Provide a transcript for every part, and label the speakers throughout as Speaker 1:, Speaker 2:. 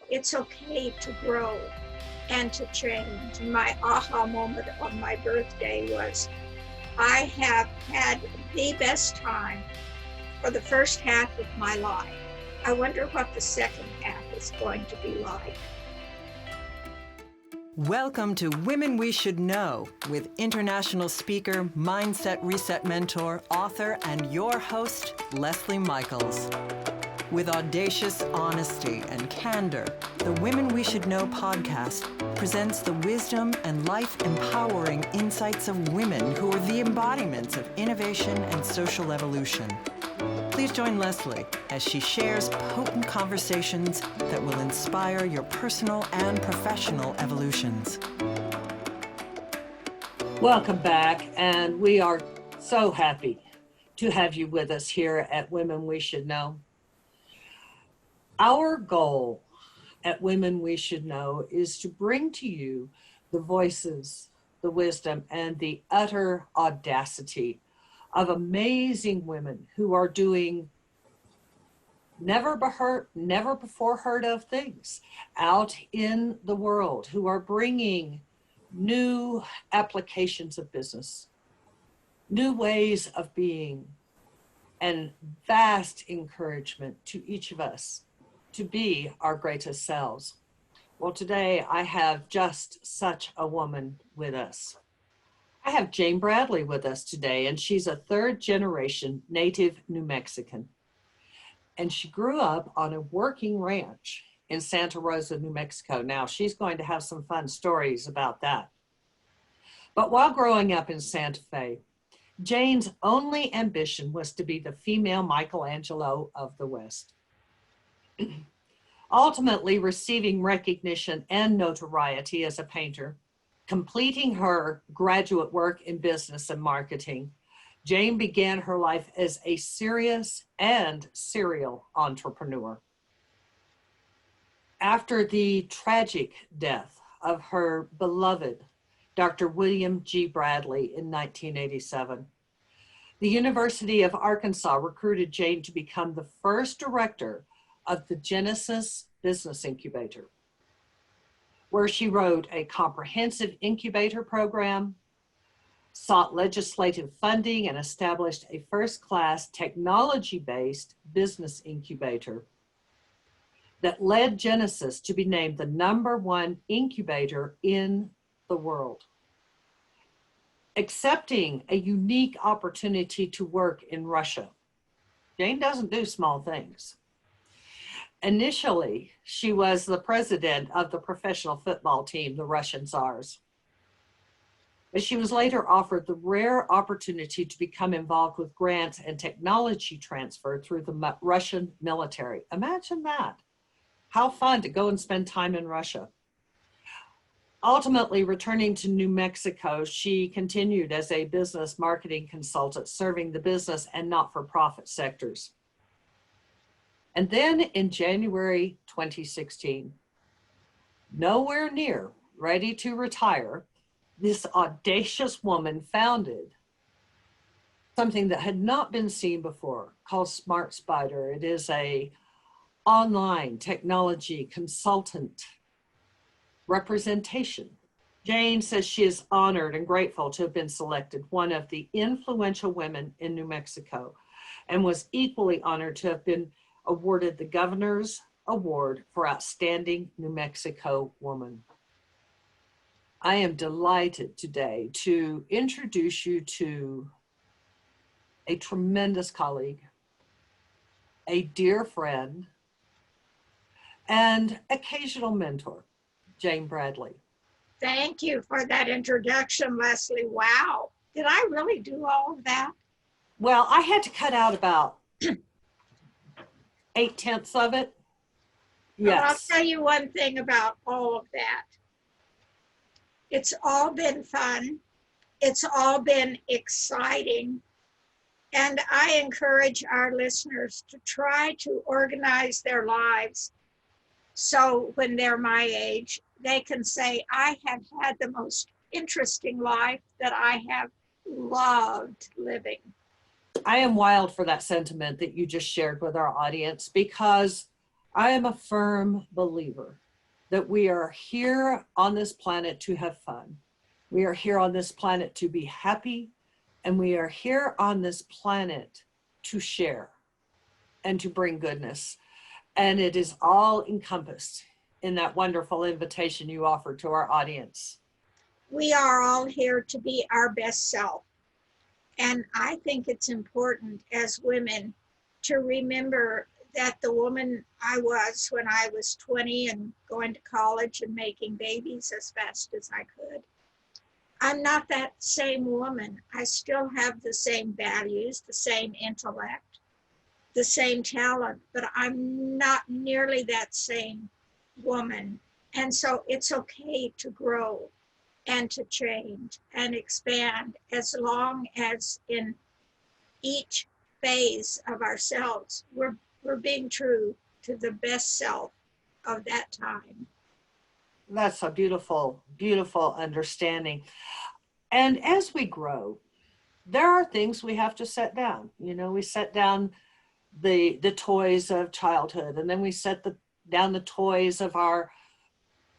Speaker 1: it's okay to grow and to change. My aha moment on my birthday was I have had the best time for the first half of my life. I wonder what the second half is going to be like.
Speaker 2: Welcome to Women We Should Know with international speaker, mindset reset mentor, author, and your host, Leslie Michaels. With audacious honesty and candor, the Women We Should Know podcast presents the wisdom and life-empowering insights of women who are the embodiments of innovation and social evolution. Please join Leslie as she shares potent conversations that will inspire your personal and professional evolutions.
Speaker 3: Welcome back, and we are so happy to have you with us here at Women We Should Know. Our goal at Women We Should Know is to bring to you the voices, the wisdom, and the utter audacity of amazing women who are doing never before heard of things out in the world, who are bringing new applications of business, new ways of being, and vast encouragement to each of us to be our greatest selves. Well, today I have just such a woman with us. I have Jane Bradley with us today, and she's a third-generation native New Mexican. And she grew up on a working ranch in Santa Rosa, New Mexico. Now, she's going to have some fun stories about that. But while growing up in Santa Fe, Jane's only ambition was to be the female Michelangelo of the West. Ultimately receiving recognition and notoriety as a painter, completing her graduate work in business and marketing, Jane began her life as a serious and serial entrepreneur. After the tragic death of her beloved Dr. William G. Bradley in 1987, the University of Arkansas recruited Jane to become the first director of the Genesis Business Incubator, where she wrote a comprehensive incubator program, sought legislative funding, and established a first-class technology-based business incubator that led Genesis to be named the #1 incubator in the world. Accepting a unique opportunity to work in Russia, Jane doesn't do small things. Initially, she was the president of the professional football team, the Russian Tsars. But she was later offered the rare opportunity to become involved with grants and technology transfer through the Russian military. Imagine that. How fun to go and spend time in Russia. Ultimately, returning to New Mexico, she continued as a business marketing consultant, serving the business and not-for-profit sectors. And then in January 2016, nowhere near ready to retire, this audacious woman founded something that had not been seen before called Smart Spider. It is a online technology consultant representation. Jane says she is honored and grateful to have been selected one of the influential women in New Mexico, and was equally honored to have been awarded the Governor's Award for Outstanding New Mexico Woman. I am delighted today to introduce you to a tremendous colleague, a dear friend, and occasional mentor, Jane Bradley.
Speaker 1: Thank you for that introduction, Leslie. Wow. Did I really do all of that?
Speaker 3: Well, I had to cut out about 8/10 of it.
Speaker 1: Well,
Speaker 3: Yes.
Speaker 1: I'll tell you one thing about all of that. It's all been fun. It's all been exciting. And I encourage our listeners to try to organize their lives so when they're my age, they can say, I have had the most interesting life that I have loved living.
Speaker 3: I am wild for that sentiment that you just shared with our audience, because I am a firm believer that we are here on this planet to have fun. We are here on this planet to be happy, and we are here on this planet to share and to bring goodness. And it is all encompassed in that wonderful invitation you offer to our audience.
Speaker 1: We are all here to be our best self. And I think it's important as women to remember that the woman I was when I was 20 and going to college and making babies as fast as I could, I'm not that same woman. I still have the same values, the same intellect, the same talent, but I'm not nearly that same woman. And so it's okay to grow and to change and expand, as long as in each phase of ourselves, we're being true to the best self of that time.
Speaker 3: That's a beautiful, beautiful understanding. And as we grow, there are things we have to set down. You know, we set down the toys of childhood, and then we set down the toys of our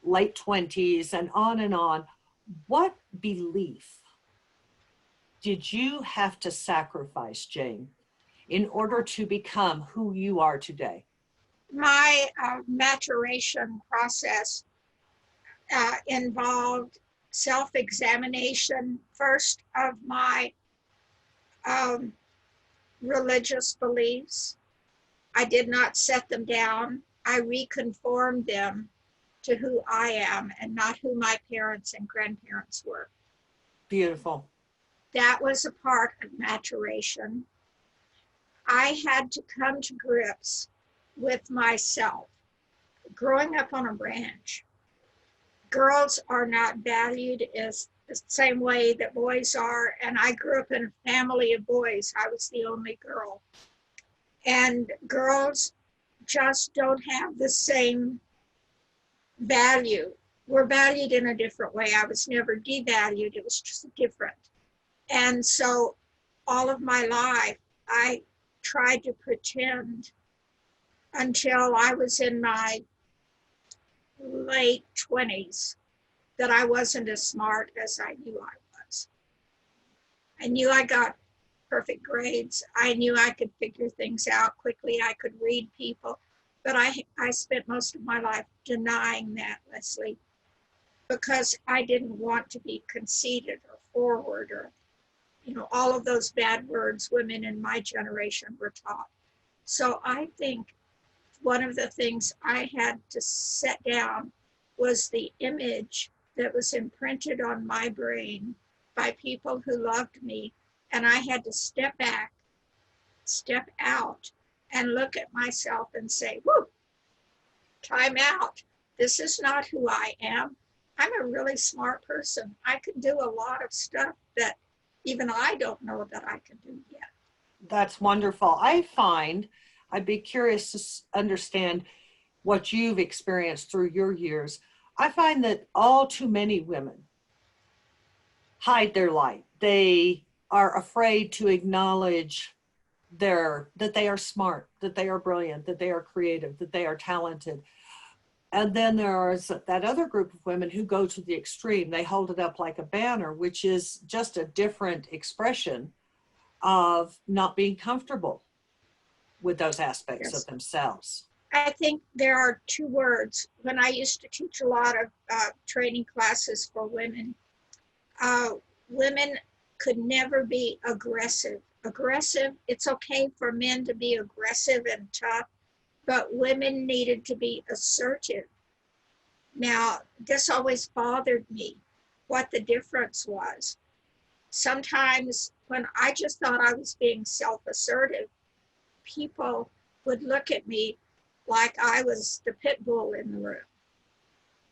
Speaker 3: late 20s, and on and on. What belief did you have to sacrifice, Jane, in order to become who you are today?
Speaker 1: My maturation process involved self-examination, first of my religious beliefs. I did not set them down. I reconformed them to who I am and not who my parents and grandparents were.
Speaker 3: Beautiful.
Speaker 1: That was a part of maturation. I had to come to grips with myself. Growing up on a ranch, girls are not valued as the same way that boys are. And I grew up in a family of boys. I was the only girl. And girls just don't have the same value. We're valued in a different way. I was never devalued. It was just different. And so all of my life, I tried to pretend until I was in my late 20s that I wasn't as smart as I knew I was. I knew I got perfect grades. I knew I could figure things out quickly. I could read people. But I spent most of my life denying that, Leslie, because I didn't want to be conceited or forward or, you know, all of those bad words women in my generation were taught. So I think one of the things I had to set down was the image that was imprinted on my brain by people who loved me. And I had to step back, step out, and look at myself and say, whoo, time out. This is not who I am. I'm a really smart person. I can do a lot of stuff that even I don't know that I can do yet.
Speaker 3: That's wonderful. I'd be curious to understand what you've experienced through your years. I find that all too many women hide their light. They are afraid to acknowledge that they are smart, that they are brilliant, that they are creative, that they are talented. And then there's that other group of women who go to the extreme. They hold it up like a banner, which is just a different expression of not being comfortable with those aspects of themselves.
Speaker 1: I think there are two words. When I used to teach a lot of training classes for women, women could never be aggressive. It's okay for men to be aggressive and tough, but women needed to be assertive. Now, this always bothered me, what the difference was. Sometimes when I just thought I was being self-assertive, people would look at me like I was the pit bull in the room.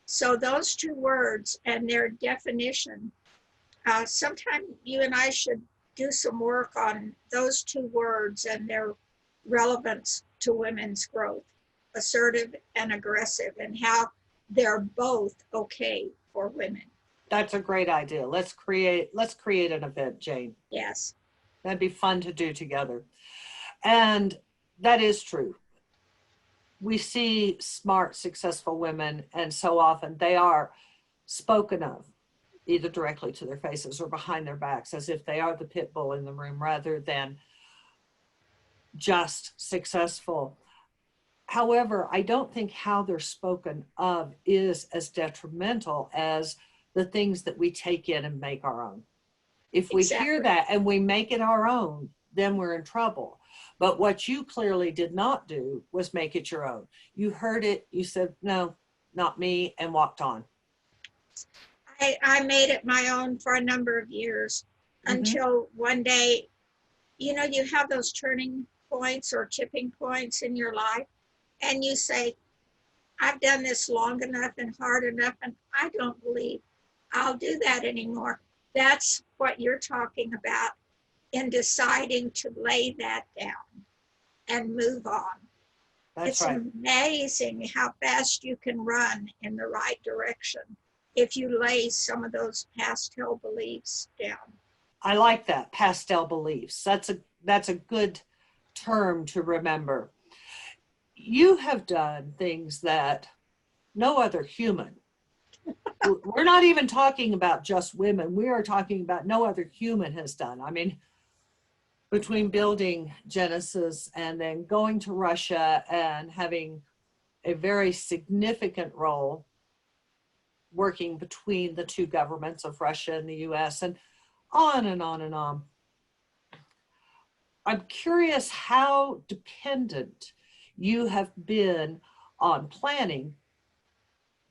Speaker 1: So those two words and their definition, sometime you and I should do some work on those two words and their relevance to women's growth, assertive and aggressive, and how they're both okay for women.
Speaker 3: That's a great idea. Let's create an event, Jane.
Speaker 1: Yes.
Speaker 3: That'd be fun to do together. And that is true. we see smart, successful women, and so often they are spoken of either directly to their faces or behind their backs as if they are the pit bull in the room rather than just successful. However, I don't think how they're spoken of is as detrimental as the things that we take in and make our own. If we hear that and we make it our own, then we're in trouble. But what you clearly did not do was make it your own. You heard it, you said, no, not me, and walked on.
Speaker 1: I made it my own for a number of years until one day, you know, you have those turning points or tipping points in your life, and you say, I've done this long enough and hard enough, and I don't believe I'll do that anymore. That's what you're talking about in deciding to lay that down and move on.
Speaker 3: That's
Speaker 1: it's
Speaker 3: right.
Speaker 1: amazing how fast you can run in the right direction if you lay some of those pastel beliefs down.
Speaker 3: I like that, pastel beliefs. That's a good term to remember. You have done things that no other human, we're not even talking about just women, we are talking about no other human has done. I mean, between building Genesis and then going to Russia and having a very significant role working between the two governments of Russia and the US, and on and on and on. I'm curious how dependent you have been on planning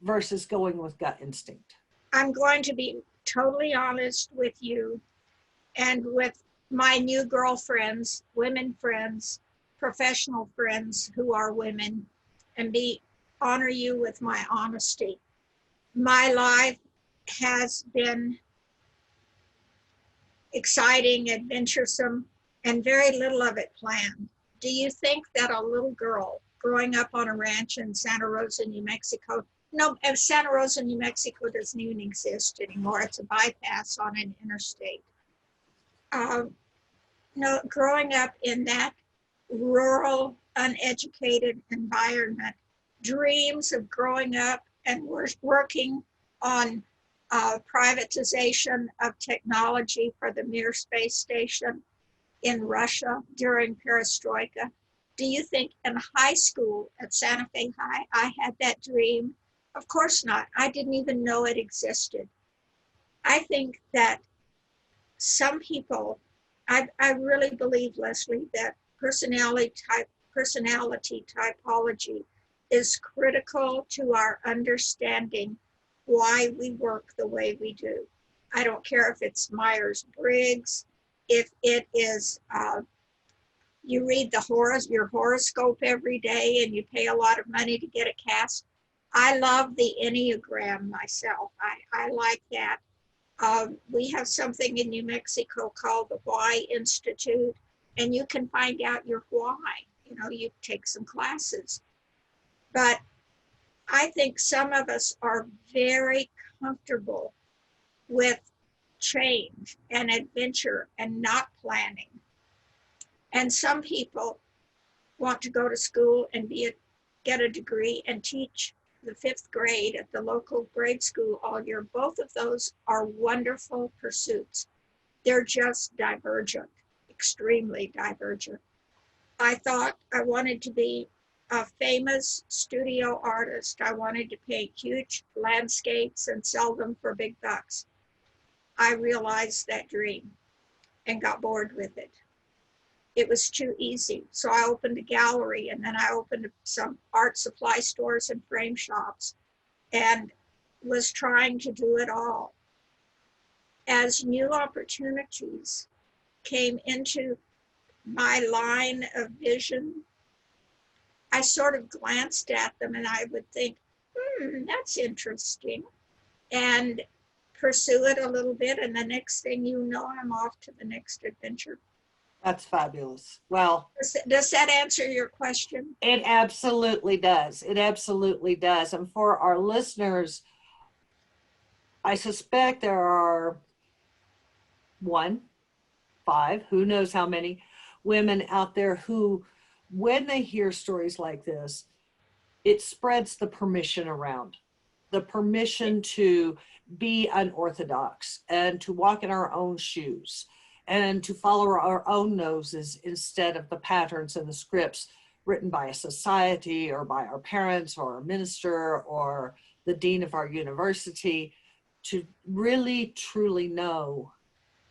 Speaker 3: versus going with gut instinct.
Speaker 1: I'm going to be totally honest with you and with my new girlfriends, women friends, professional friends who are women, and honor you with my honesty. My life has been exciting, adventuresome, and very little of it planned. Do you think that a little girl growing up on a ranch in Santa Rosa, New Mexico, no, Santa Rosa, New Mexico doesn't even exist anymore. It's a bypass on an interstate. No, growing up in that rural, uneducated environment, dreams of growing up and working on privatization of technology for the Mir space station in Russia during Perestroika. Do you think in high school at Santa Fe High, I had that dream? Of course not. I didn't even know it existed. I think that some people, I really believe, Leslie, that personality typology is critical to our understanding why we work the way we do. I don't care if it's Myers-Briggs, if it is, you read your horoscope every day and you pay a lot of money to get a cast. I love the Enneagram myself. I like that. We have something in New Mexico called the Why Institute, and you can find out your why. You know, you take some classes. But I think some of us are very comfortable with change and adventure and not planning. And some people want to go to school and get a degree and teach the 5th grade at the local grade school all year. Both of those are wonderful pursuits. They're just divergent, extremely divergent. I thought I wanted to be a famous studio artist. I wanted to paint huge landscapes and sell them for big bucks. I realized that dream and got bored with it. It was too easy. So I opened a gallery, and then I opened some art supply stores and frame shops and was trying to do it all. As new opportunities came into my line of vision, I sort of glanced at them and I would think, that's interesting, and pursue it a little bit. And the next thing you know, I'm off to the next adventure.
Speaker 3: That's fabulous. Well,
Speaker 1: does that answer your question?
Speaker 3: It absolutely does. It absolutely does. And for our listeners, I suspect there are 5, who knows how many women out there who, when they hear stories like this, it spreads the permission around, the permission to be unorthodox and to walk in our own shoes and to follow our own noses instead of the patterns and the scripts written by a society or by our parents or a minister or the dean of our university, to really truly know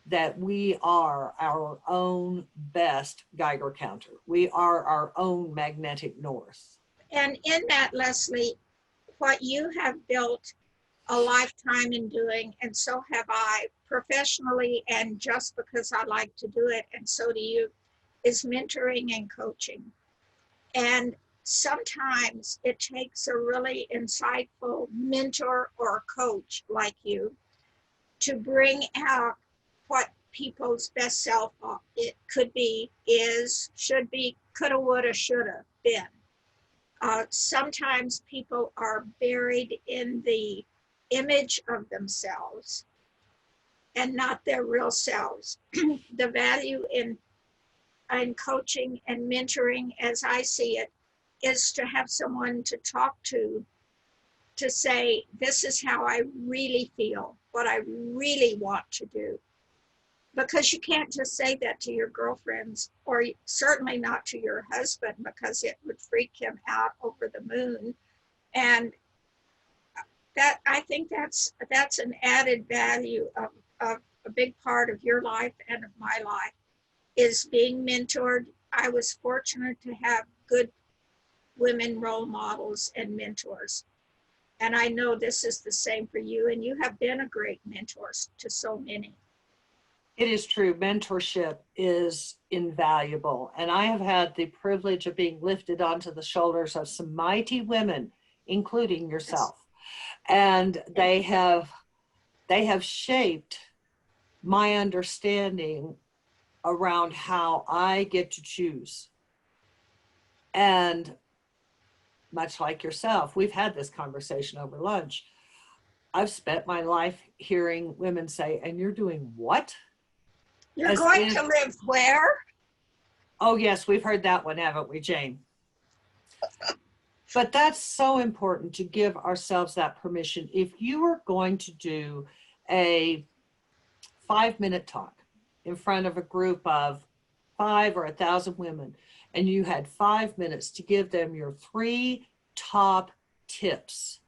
Speaker 3: that we are our own best Geiger counter. We are our own magnetic north.
Speaker 1: And in that, Leslie, what you have built a lifetime in doing, and so have I, professionally and just because I like to do it, and so do you, is mentoring and coaching. And sometimes it takes a really insightful mentor or coach like you to bring out what people's best self it could be, is, should be, coulda, woulda, shoulda been. Sometimes people are buried in the image of themselves and not their real selves. The value in coaching and mentoring, as I see it, is to have someone to talk to say, this is how I really feel, what I really want to do. Because you can't just say that to your girlfriends, or certainly not to your husband, because it would freak him out over the moon. And that, I think that's an added value of a big part of your life and of my life, is being mentored. I was fortunate to have good women role models and mentors. And I know this is the same for you, and you have been a great mentor to so many.
Speaker 3: It is true. Mentorship is invaluable. And I have had the privilege of being lifted onto the shoulders of some mighty women, including yourself. And they have shaped my understanding around how I get to choose. And much like yourself, we've had this conversation over lunch. I've spent my life hearing women say, and you're doing what?
Speaker 1: You're going to live where?
Speaker 3: Oh, yes, we've heard that one, haven't we, Jane? But that's so important, to give ourselves that permission. If you are going to do a 5-minute talk in front of a group of 5 or 1,000 women, and you had 5 minutes to give them your 3 top tips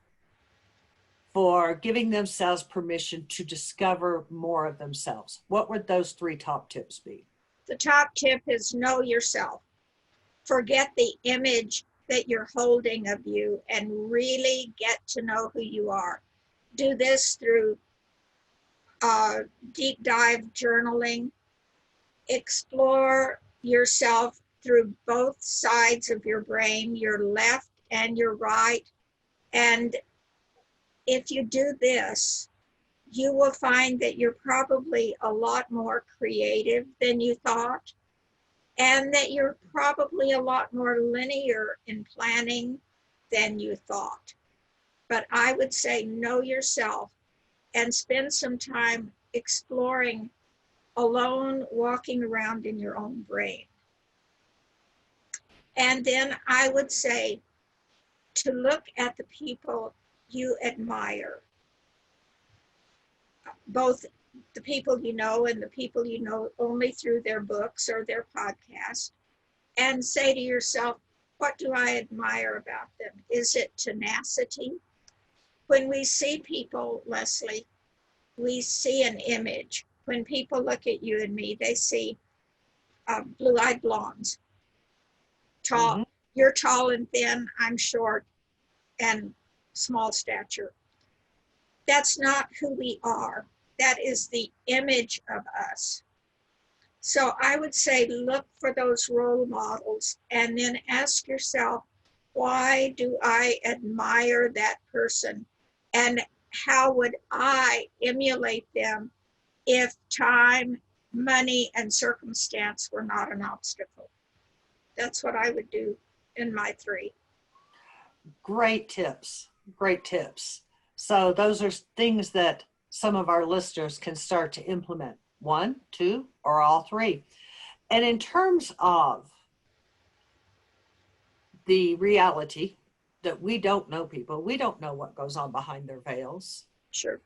Speaker 3: for giving themselves permission to discover more of themselves, what would those 3 top tips be?
Speaker 1: The top tip is know yourself. Forget the image that you're holding of you and really get to know who you are. Do this through deep dive journaling. Explore yourself through both sides of your brain, your left and your right. And if you do this, you will find that you're probably a lot more creative than you thought, and that you're probably a lot more linear in planning than you thought. But I would say know yourself and spend some time exploring alone, walking around in your own brain. And then I would say to look at the people you admire, both the people you know and the people you know only through their books or their podcast, and say to yourself, what do I admire about them? Is it tenacity? When we see people, Leslie, we see an image. When people look at you and me, they see blue-eyed blondes, tall. Mm-hmm. You're tall and thin, I'm short and small stature. That's not who we are. That is the image of us. So I would say look for those role models and then ask yourself, why do I admire that person? And how would I emulate them if time, money, and circumstance were not an obstacle? That's what I would do in my 3.
Speaker 3: Great tips. Great tips. So those are things that some of our listeners can start to implement. 1, 2, or all 3. And in terms of the reality that we don't know people. We don't know what goes on behind their veils.
Speaker 1: Sure.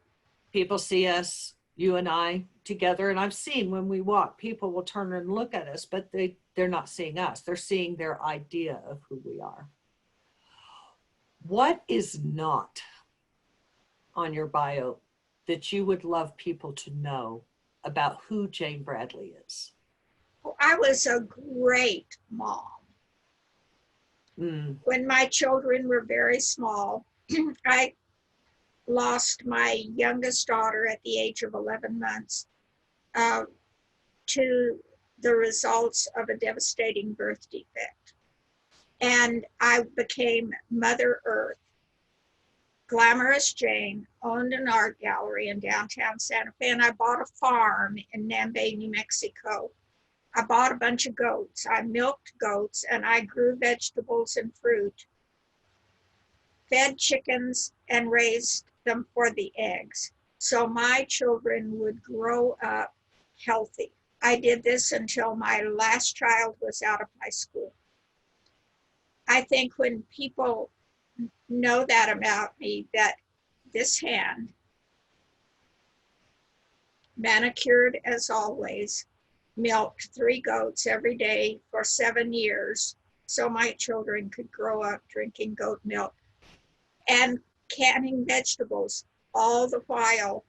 Speaker 3: People see us, you and I, together, and I've seen when we walk, people will turn and look at us, but they're not seeing us. They're seeing their idea of who we are. What is not on your bio that you would love people to know about who Jane Bradley is?
Speaker 1: Well, I was a great mom. When my children were very small, I lost my youngest daughter at the age of 11 months to the results of a devastating birth defect. And I became Mother Earth. Glamorous Jane owned an art gallery in downtown Santa Fe, and I bought a farm in Nambe, New Mexico. I bought a bunch of goats. I milked goats, and I grew vegetables and fruit, fed chickens, and raised them for the eggs, so my children would grow up healthy. I did this until my last child was out of high school. I think when people know that about me, that this hand, manicured as always, milked 3 goats every day for 7 years so my children could grow up drinking goat milk, and canning vegetables, all the while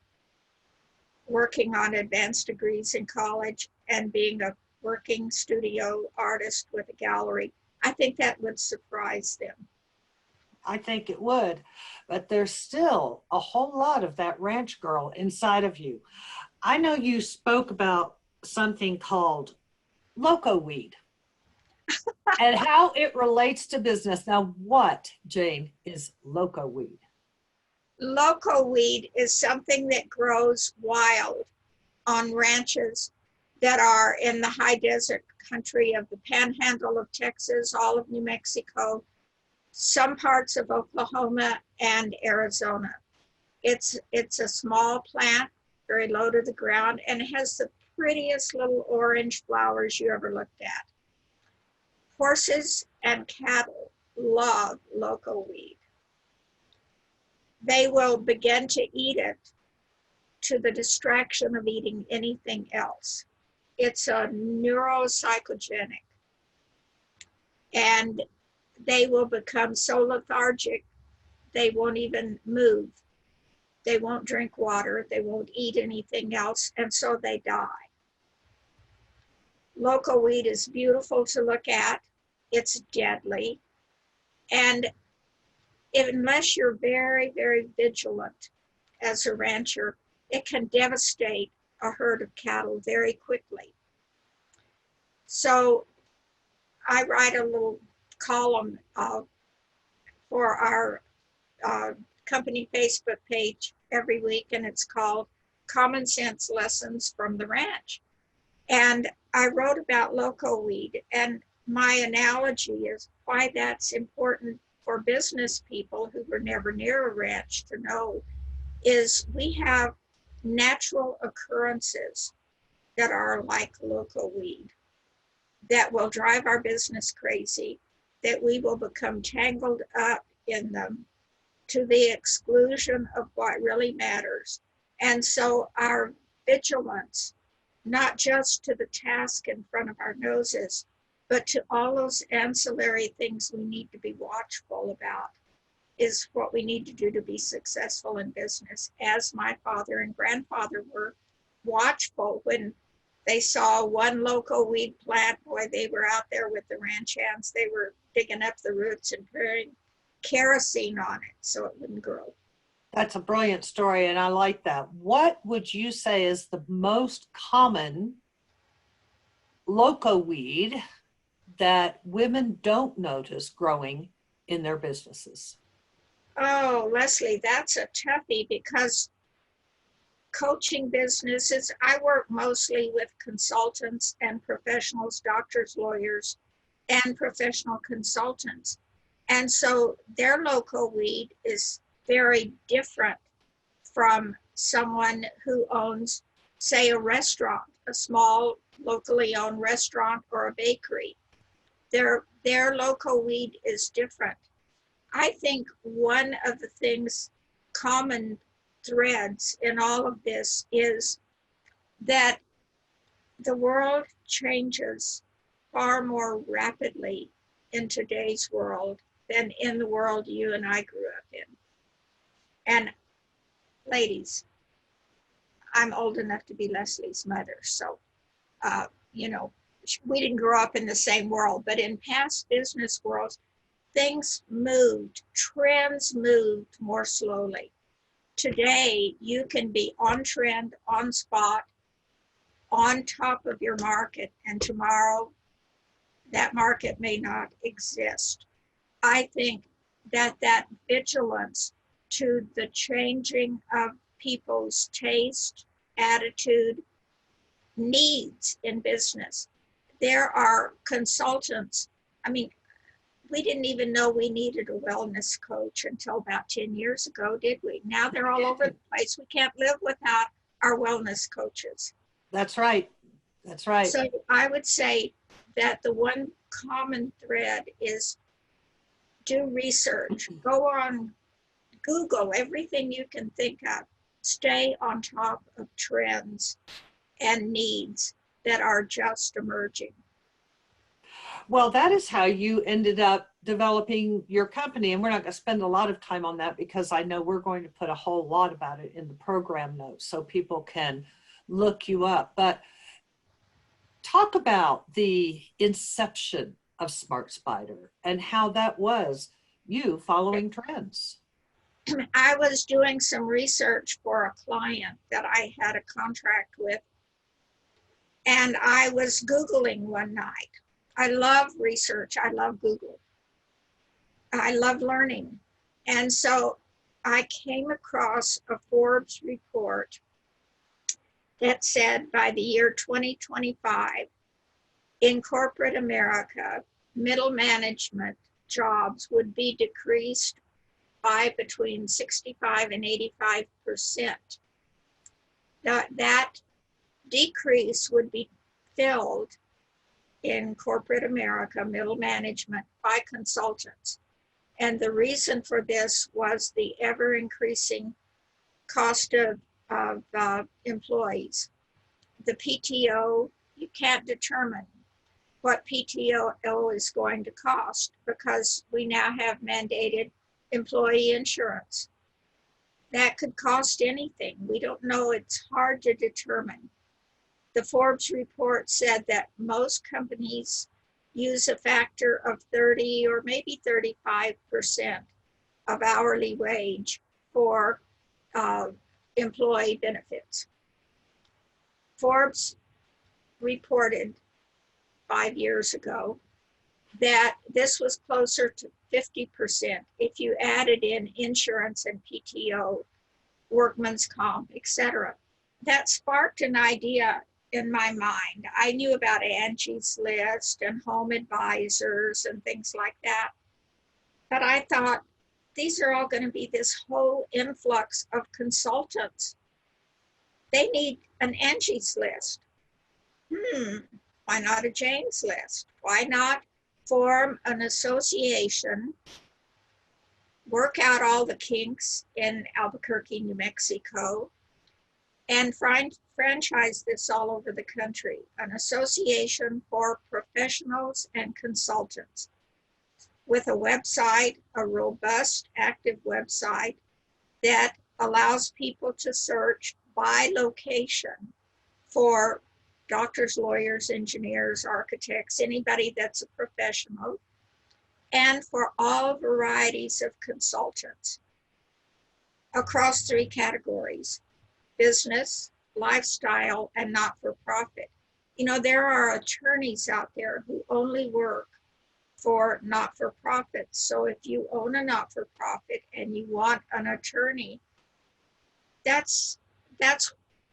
Speaker 1: working on advanced degrees in college and being a working studio artist with a gallery. I think that would surprise them.
Speaker 3: I think it would, but there's still a whole lot of that ranch girl inside of you. I know you spoke about something called loco weed and how it relates to business. Now, what, Jane, is loco weed?
Speaker 1: Loco weed is something that grows wild on ranches that are in the high desert country of the panhandle of Texas, all of New Mexico, some parts of Oklahoma and Arizona. It's a small plant, very low to the ground, and it has the prettiest little orange flowers you ever looked at. Horses and cattle love loco weed. They will begin to eat it to the distraction of eating anything else. It's a neuropsychogenic, and they will become so lethargic, they won't even move. They won't drink water. They won't eat anything else, and so they die. Loco weed is beautiful to look at. It's deadly. And unless you're very, very vigilant as a rancher, it can devastate a herd of cattle very quickly. So I write a little column for our company Facebook page every week, and it's called Common Sense Lessons from the Ranch. And I wrote about loco weed, and my analogy is why that's important for business people who were never near a ranch to know is we have natural occurrences that are like loco weed that will drive our business crazy, that we will become tangled up in them to the exclusion of what really matters. And so our vigilance, not just to the task in front of our noses, but to all those ancillary things we need to be watchful about, is what we need to do to be successful in business, as my father and grandfather were watchful when they saw one loco weed plant. Boy, they were out there with the ranch hands. They were digging up the roots and pouring kerosene on it so it wouldn't grow.
Speaker 3: That's a brilliant story, and I like that. What would you say is the most common loco weed that women don't notice growing in their businesses?
Speaker 1: Oh, Leslie, that's a toughie, because coaching businesses, I work mostly with consultants and professionals, doctors, lawyers, and professional consultants. And so their loco weed is very different from someone who owns, say, a restaurant, a small locally owned restaurant or a bakery. Their loco weed is different. I think one of the things, common threads in all of this, is that the world changes far more rapidly in today's world than in the world you and I grew up in. And ladies, I'm old enough to be Leslie's mother, so, you know, we didn't grow up in the same world, but in past business worlds, things moved, trends moved more slowly. Today, you can be on trend, on spot, on top of your market, and tomorrow that market may not exist. I think that vigilance to the changing of people's taste, attitude, needs in business. There are consultants. I mean, we didn't even know we needed a wellness coach until about 10 years ago, did we? Now they're all over the place. We can't live without our wellness coaches.
Speaker 3: That's right. That's right.
Speaker 1: So I would say that the one common thread is do research, go on Google everything you can think of, stay on top of trends and needs that are just emerging.
Speaker 3: Well, that is how you ended up developing your company. And we're not going to spend a lot of time on that because I know we're going to put a whole lot about it in the program notes so people can look you up. But talk about the inception of Smart Spider and how that was you following trends.
Speaker 1: I was doing some research for a client that I had a contract with, and I was Googling one night. I love research. I love Google. I love learning. And so I came across a Forbes report that said by the year 2025, in corporate America, middle management jobs would be decreased by between 65 and 85%. That decrease would be filled in corporate America, middle management, by consultants. And the reason for this was the ever increasing cost of employees. The PTO, you can't determine what PTO is going to cost because we now have mandated employee insurance. That could cost anything. We don't know. It's hard to determine. The Forbes report said that most companies use a factor of 30 or maybe 35% of hourly wage for employee benefits. Forbes reported 5 years ago that this was closer to 50% if you added in insurance and PTO, workman's comp, etc. That sparked an idea in my mind. I knew about Angie's List and home advisors and things like that. But I thought, these are all going to be this whole influx of consultants. They need an Angie's List. Why not a Jane's List? Why not form an association, work out all the kinks in Albuquerque, New Mexico, and franchise this all over the country, an association for professionals and consultants with a website, a robust, active website that allows people to search by location for doctors, lawyers, engineers, architects, anybody that's a professional, and for all varieties of consultants across 3 categories: business, lifestyle, and not-for-profit. You know, there are attorneys out there who only work for not-for-profits. So if you own a not-for-profit and you want an attorney, that's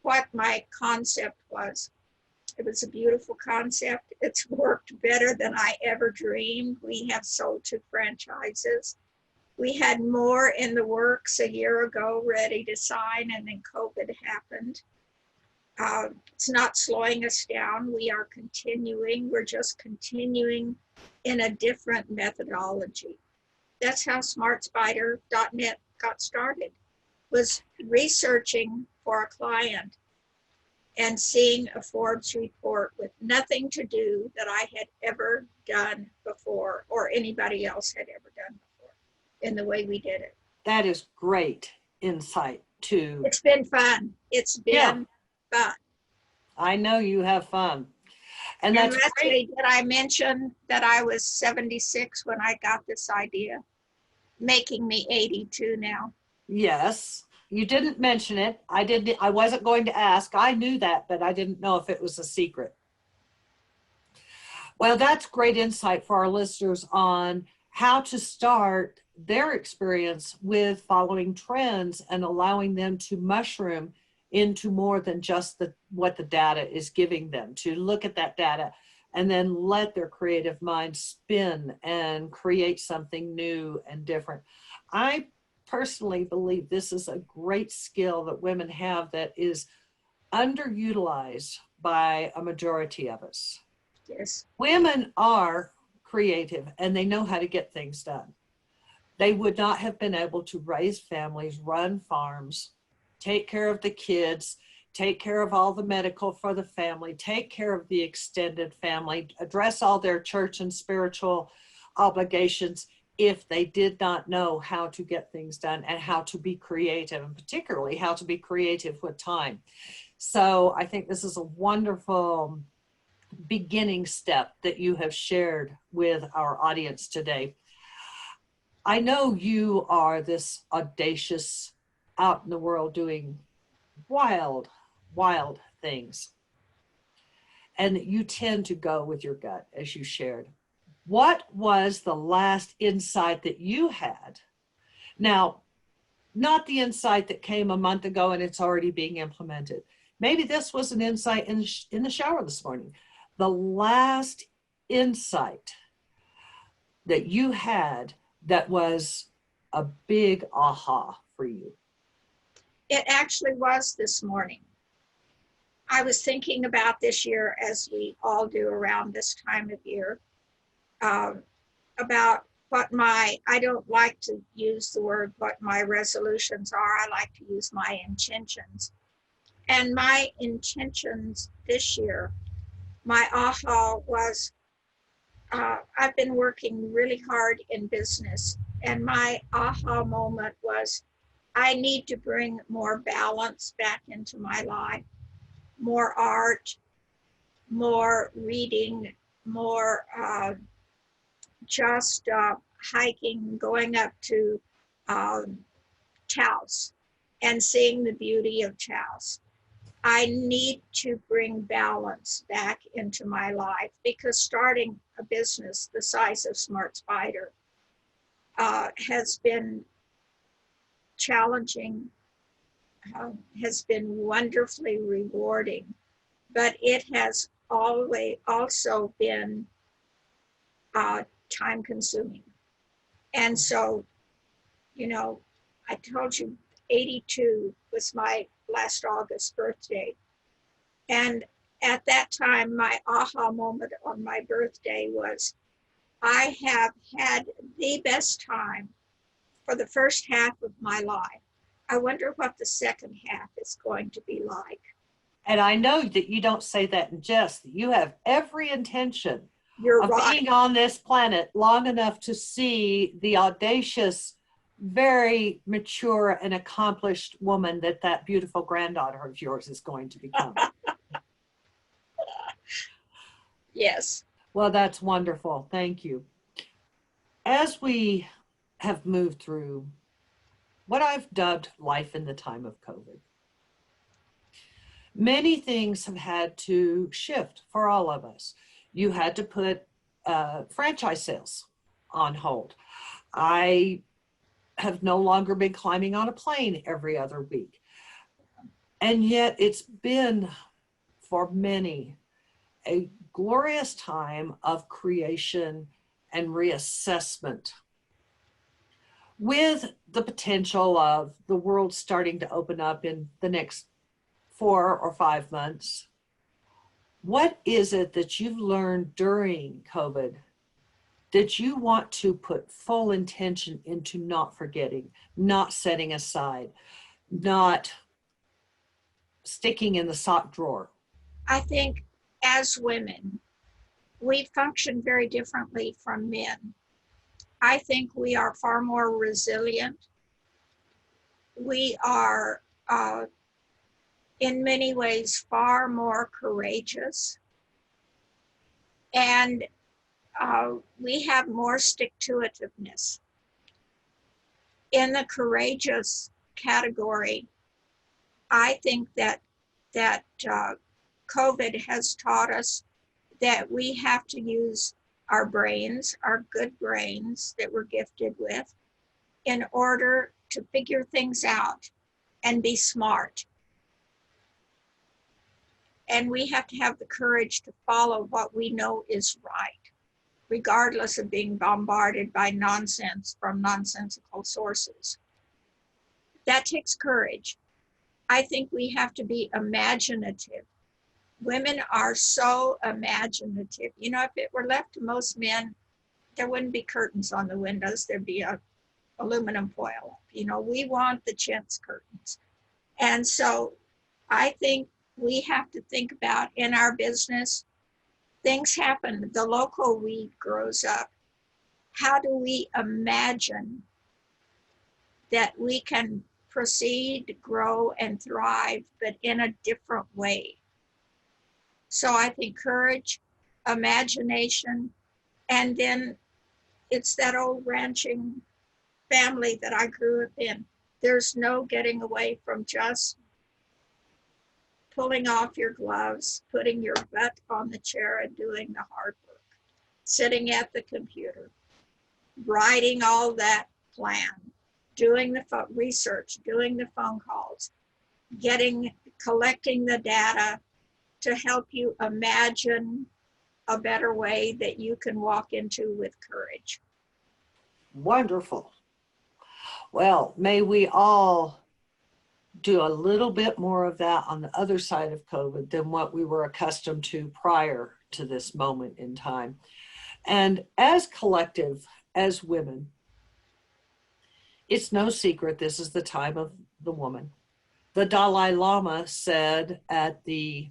Speaker 1: what my concept was. It was a beautiful concept. It's worked better than I ever dreamed. We have sold 2 franchises. We had more in the works a year ago, ready to sign, and then COVID happened. It's not slowing us down. We are continuing. We're just continuing in a different methodology. That's how smartspider.net got started, was researching for a client and seeing a Forbes report with nothing to do that I had ever done before or anybody else had ever done before in the way we did it.
Speaker 3: That is great insight too.
Speaker 1: It's been fun. It's been fun.
Speaker 3: I know you have fun. And
Speaker 1: And
Speaker 3: that's
Speaker 1: lastly,
Speaker 3: great.
Speaker 1: did I mention that I was 76 when I got this idea, making me 82 now?
Speaker 3: Yes, you didn't mention it. I wasn't going to ask. I knew that, but I didn't know if it was a secret. Well, that's great insight for our listeners on how to start their experience with following trends and allowing them to mushroom into more than just what the data is giving them, to look at that data and then let their creative mind spin and create something new and different. I personally believe this is a great skill that women have that is underutilized by a majority of us.
Speaker 1: Yes.
Speaker 3: Women are creative and they know how to get things done. They would not have been able to raise families, run farms, take care of the kids, take care of all the medical for the family, take care of the extended family, address all their church and spiritual obligations if they did not know how to get things done and how to be creative, and particularly how to be creative with time. So I think this is a wonderful beginning step that you have shared with our audience today. I know you are this audacious, out in the world doing wild, wild things. And you tend to go with your gut, as you shared. What was the last insight that you had? Now, not the insight that came a month ago and it's already being implemented. Maybe this was an insight in the shower this morning. The last insight that you had that was a big aha for you.
Speaker 1: It actually was this morning. I was thinking about this year, as we all do around this time of year, about what I don't like to use the word what my resolutions are. I like to use my intentions. And my intentions this year, my aha was, I've been working really hard in business, and my aha moment was, I need to bring more balance back into my life, more art, more reading, more just hiking, going up to Taos and seeing the beauty of Taos. I need to bring balance back into my life, because starting a business the size of Smart Spider has been challenging, has been wonderfully rewarding, but it has always also been time consuming. And so, I told you 82 was my last August birthday. And at that time, my aha moment on my birthday was, I have had the best time for the first half of my life. I wonder what the second half is going to be like.
Speaker 3: And I know that you don't say that in jest. You have every intention of
Speaker 1: right.
Speaker 3: being on this planet long enough to see the audacious, very mature and accomplished woman that beautiful granddaughter of yours is going to become.
Speaker 1: Yes.
Speaker 3: Well, that's wonderful. Thank you. As we have moved through what I've dubbed life in the time of COVID, many things have had to shift for all of us. You had to put franchise sales on hold. I have no longer been climbing on a plane every other week. And yet it's been, for many, a glorious time of creation and reassessment, with the potential of the world starting to open up in the next 4 or 5 months. What is it that you've learned during COVID that you want to put full intention into not forgetting, not setting aside, not sticking in the sock drawer?
Speaker 1: I think as women, we function very differently from men. I think we are far more resilient. We are, in many ways, far more courageous. And we have more stick-to-itiveness. In the courageous category, I think that COVID has taught us that we have to use our brains, our good brains that we're gifted with, in order to figure things out and be smart. And we have to have the courage to follow what we know is right, regardless of being bombarded by nonsense from nonsensical sources. That takes courage. I think we have to be imaginative. Women are so imaginative. You know, if it were left to most men, there wouldn't be curtains on the windows. There'd be a aluminum foil. You know, we want the chintz curtains. And so I think we have to think about in our business, things happen. The local weed grows up. How do we imagine that we can proceed, grow, and thrive, but in a different way? So I think courage, imagination, and then it's that old ranching family that I grew up in. There's no getting away from just pulling off your gloves, putting your butt on the chair and doing the hard work, sitting at the computer, writing all that plan, doing the research, doing the phone calls, collecting the data to help you imagine a better way that you can walk into with courage.
Speaker 3: Wonderful. Well, may we all do a little bit more of that on the other side of COVID than what we were accustomed to prior to this moment in time. And as collective, as women, it's no secret this is the time of the woman. The Dalai Lama said at the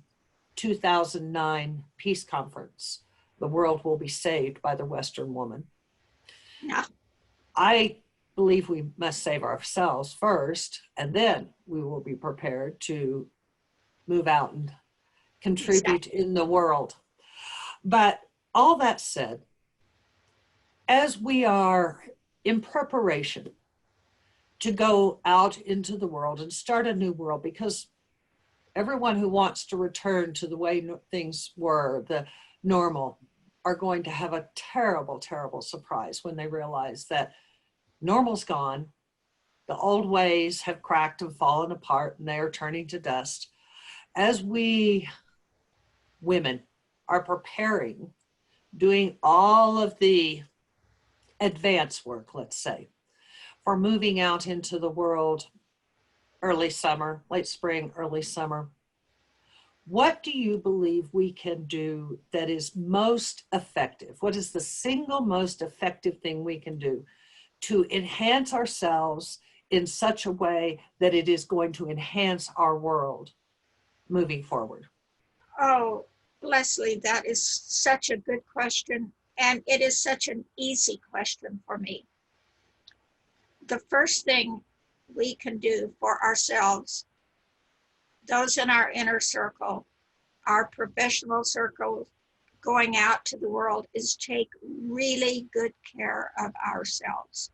Speaker 3: 2009 peace conference, the world will be saved by the Western woman.
Speaker 1: Yeah.
Speaker 3: I believe we must save ourselves first, and then we will be prepared to move out and contribute in the world. But all that said, as we are in preparation to go out into the world and start a new world, because everyone who wants to return to the way things were, the normal, are going to have a terrible, terrible surprise when they realize that normal's gone. The old ways have cracked and fallen apart, and they are turning to dust. As we women are preparing, doing all of the advanced work, let's say, for moving out into the world early summer, late spring, early summer, what do you believe we can do that is most effective? What is the single most effective thing we can do to enhance ourselves in such a way that it is going to enhance our world moving forward?
Speaker 1: Oh, Leslie, that is such a good question. And it is such an easy question for me. The first thing we can do for ourselves, those in our inner circle, our professional circle, going out to the world, is take really good care of ourselves.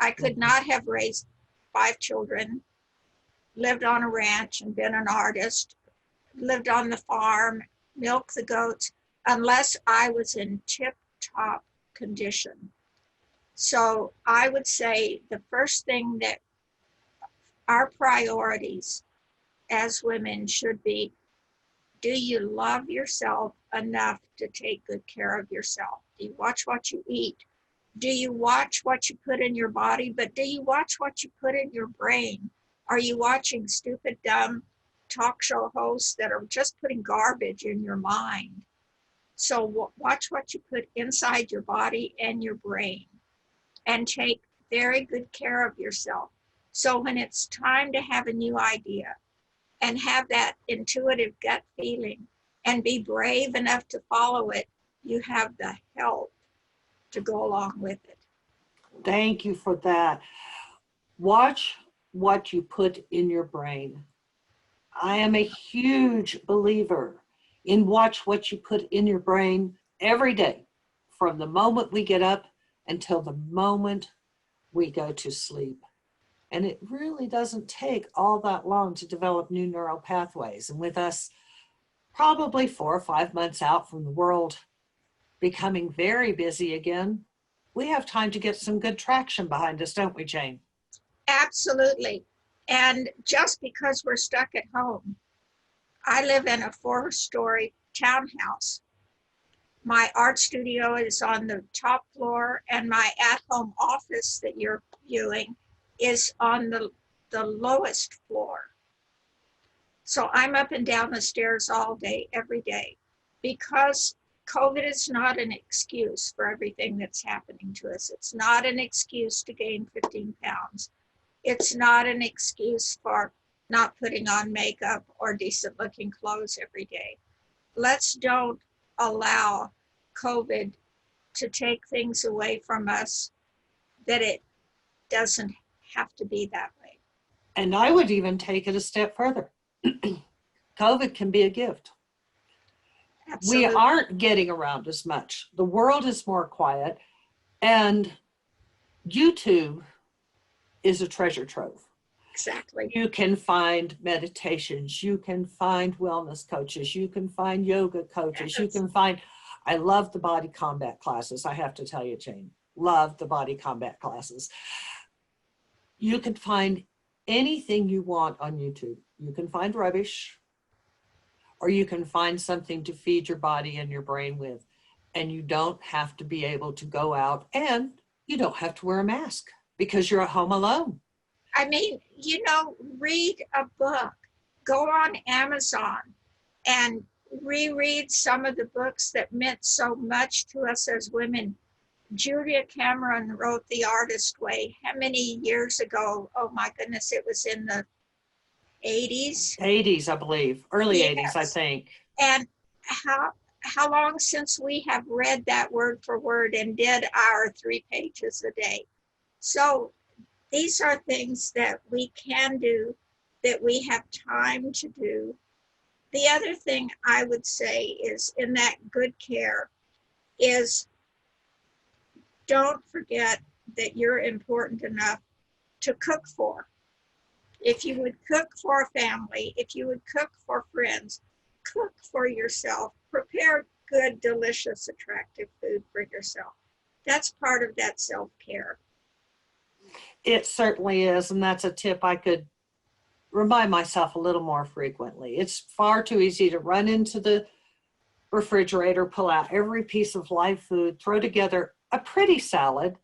Speaker 1: I could not have raised 5 children, lived on a ranch and been an artist, lived on the farm, milked the goats, unless I was in tip-top condition. So I would say the first thing that our priorities as women should be, do you love yourself enough to take good care of yourself? Do you watch what you eat? Do you watch what you put in your body? But do you watch what you put in your brain? Are you watching stupid, dumb talk show hosts that are just putting garbage in your mind? So watch what you put inside your body and your brain, and take very good care of yourself. So when it's time to have a new idea and have that intuitive gut feeling and be brave enough to follow it, you have the help to go along with it.
Speaker 3: Thank you for that. Watch what you put in your brain. I am a huge believer in watch what you put in your brain every day, from the moment we get up until the moment we go to sleep. And it really doesn't take all that long to develop new neural pathways. And with us probably 4 or 5 months out from the world becoming very busy again, we have time to get some good traction behind us, don't we, Jane?
Speaker 1: Absolutely. And just because we're stuck at home, I live in a 4-story townhouse. My art studio is on the top floor, and my at-home office that you're viewing is on the lowest floor. So I'm up and down the stairs all day, every day, because COVID is not an excuse for everything that's happening to us. It's not an excuse to gain 15 pounds. It's not an excuse for not putting on makeup or decent looking clothes every day. Let's don't allow COVID to take things away from us, that it doesn't have to be that way.
Speaker 3: And I would even take it a step further. COVID can be a gift.
Speaker 1: Absolutely.
Speaker 3: We aren't getting around as much. The world is more quiet, and YouTube is a treasure trove.
Speaker 1: Exactly.
Speaker 3: You can find meditations, you can find wellness coaches, you can find yoga coaches,
Speaker 1: Yes.
Speaker 3: you can find, I love the body combat classes. I have to tell you, Jane, love the body combat classes. You can find anything you want on YouTube. You can find rubbish, or you can find something to feed your body and your brain with. And you don't have to be able to go out, and you don't have to wear a mask because you're at home alone.
Speaker 1: I mean, read a book, go on Amazon and reread some of the books that meant so much to us as women. Julia Cameron wrote The Artist Way. How many years ago? Oh my goodness, it was in the 80s.
Speaker 3: 80s, I believe, early
Speaker 1: Yes.
Speaker 3: 80s, I think.
Speaker 1: And how long since we have read that word for word and did our 3 pages a day? So these are things that we can do, that we have time to do. The other thing I would say is, in that good care, is don't forget that you're important enough to cook for. If you would cook for a family, if you would cook for friends, cook for yourself. Prepare good, delicious, attractive food for yourself. That's part of that self-care.
Speaker 3: It certainly is, and that's a tip I could remind myself a little more frequently. It's far too easy to run into the refrigerator, pull out every piece of live food, throw together a pretty salad,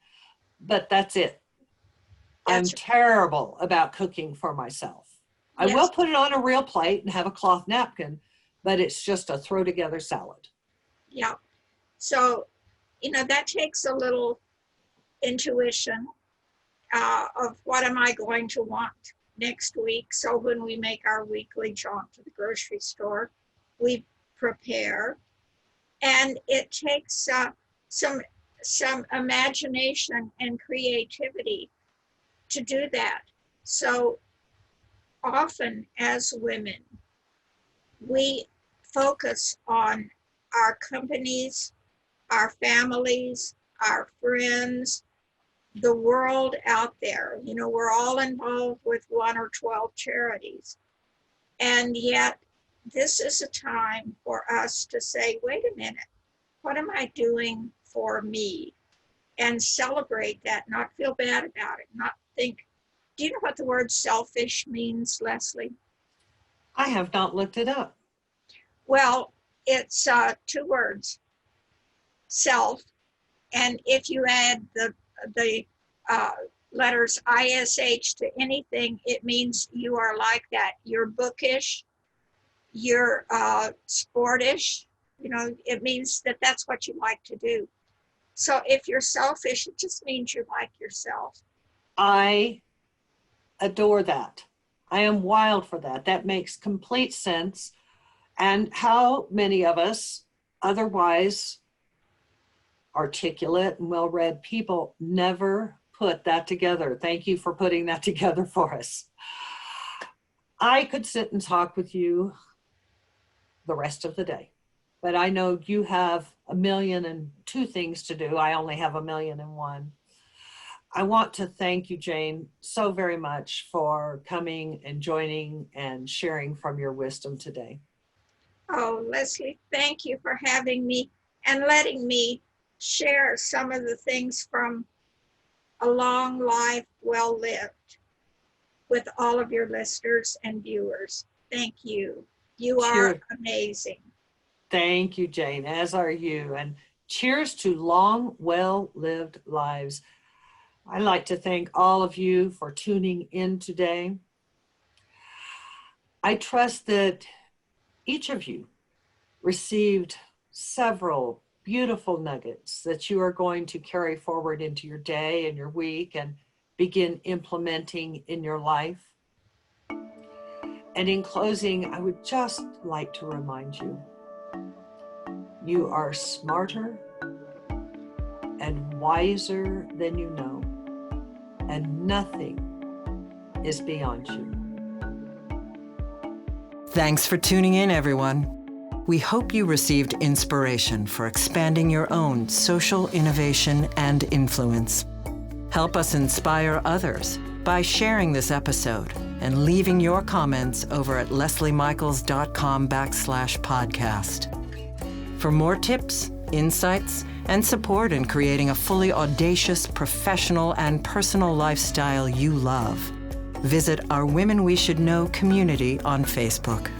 Speaker 3: but that's it. I'm terrible about cooking for myself. I
Speaker 1: Yes.
Speaker 3: will put it on a real plate and have a cloth napkin, but it's just a throw together salad.
Speaker 1: Yeah. So, that takes a little intuition of what am I going to want next week. So when we make our weekly jaunt to the grocery store, we prepare, and it takes some imagination and creativity to do that. So often as women, we focus on our companies, our families, our friends, the world out there. We're all involved with 1 or 12 charities. And yet, this is a time for us to say, wait a minute, what am I doing for me? And celebrate that, not feel bad about it, not think. Do you know what the word selfish means, Leslie?
Speaker 3: I have not looked it up.
Speaker 1: Well, it's 2 words, self, and if you add the letters ISH to anything, it means you are like that. You're bookish, you're sportish, It means that that's what you like to do. So if you're selfish, it just means you like yourself.
Speaker 3: I adore that. I am wild for that. That makes complete sense. And how many of us, otherwise articulate and well-read people, never put that together? Thank you for putting that together for us. I could sit and talk with you the rest of the day, but I know you have 1,000,002 things to do. I only have 1,000,001. I want to thank you, Jane, so very much for coming and joining and sharing from your wisdom today.
Speaker 1: Oh, Leslie, thank you for having me and letting me share some of the things from a long life well lived with all of your listeners and viewers. Thank you. You are amazing.
Speaker 3: Thank you, Jane, as are you. And cheers to long, well-lived lives. I'd like to thank all of you for tuning in today. I trust that each of you received several beautiful nuggets that you are going to carry forward into your day and your week and begin implementing in your life. And in closing, I would just like to remind you, you are smarter and wiser than you know, and nothing is beyond you.
Speaker 2: Thanks for tuning in, everyone. We hope you received inspiration for expanding your own social innovation and influence. Help us inspire others by sharing this episode and leaving your comments over at lesliemichaels.com/podcast. For more tips, insights, and support in creating a fully audacious, professional, and personal lifestyle you love, visit our Women We Should Know community on Facebook.